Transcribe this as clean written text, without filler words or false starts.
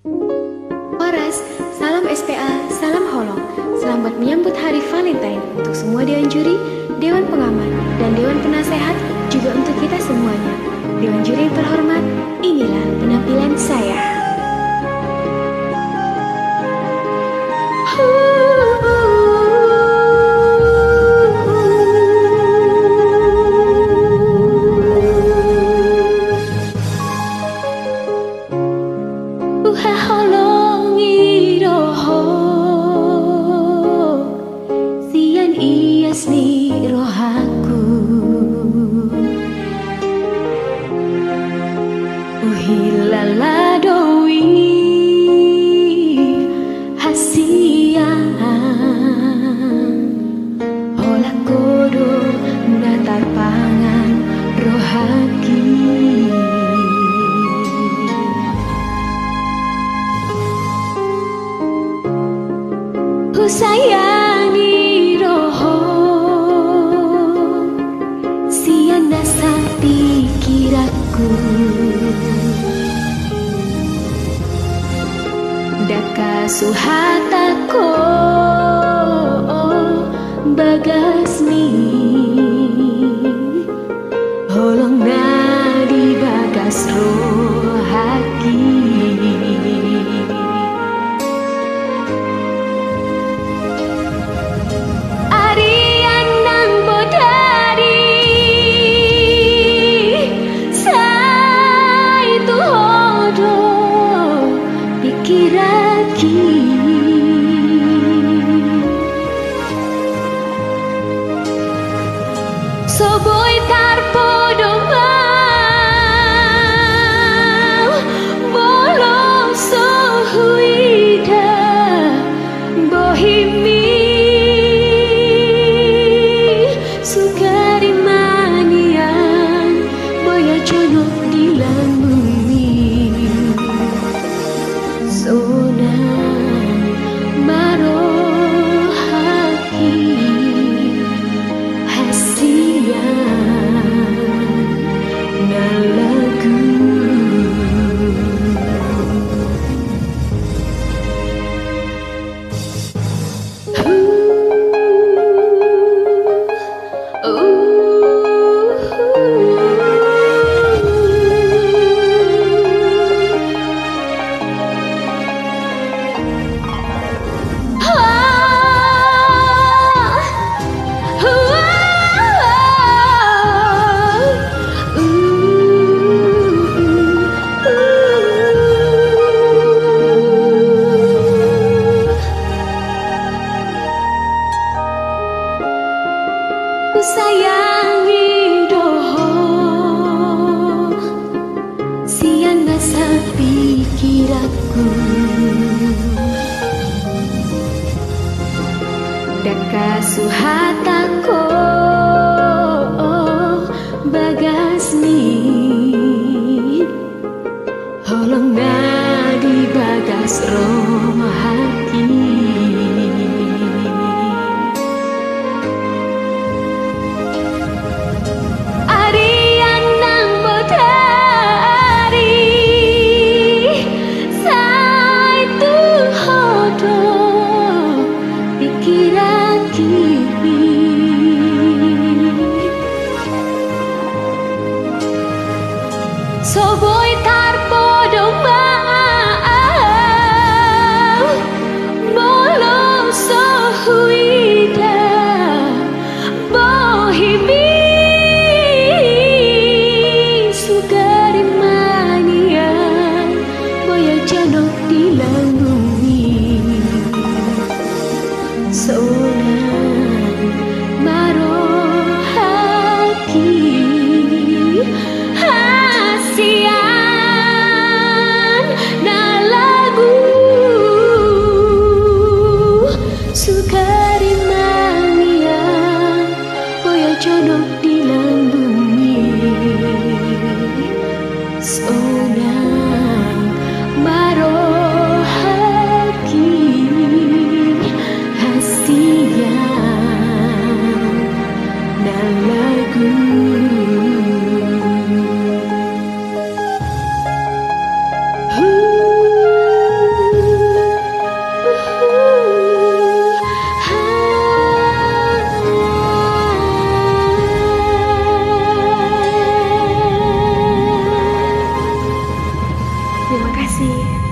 Horas, salam SPA, salam Holong. Selamat menyambut Hari Valentine untuk semua Dewan Juri, Dewan Pengamat, dan Dewan Penasehat, juga untuk kita semuanya. Dewan Juri yang terhormat, inilah penampilan saya. Haholongi roho sian ias ni rohaku uhilala dowi hasian hola kodo natar pangan rohaki. Sayangi roho sian nasa pikiraku daka suhatako bagasni holong nadi bagas rohaki. Soboy tarpodo mau bolong sohuida bohimi sukari manian boya jonok di lambumi sonan marohaki sayangi doho sian nasa pikiraku daka suhatako bagasni holong nadi bagas rohaki. Soboy tarpodo mau bolong sohuida bohimi sugari manian boya janok di lambumi sonan marohaki hasian kasih.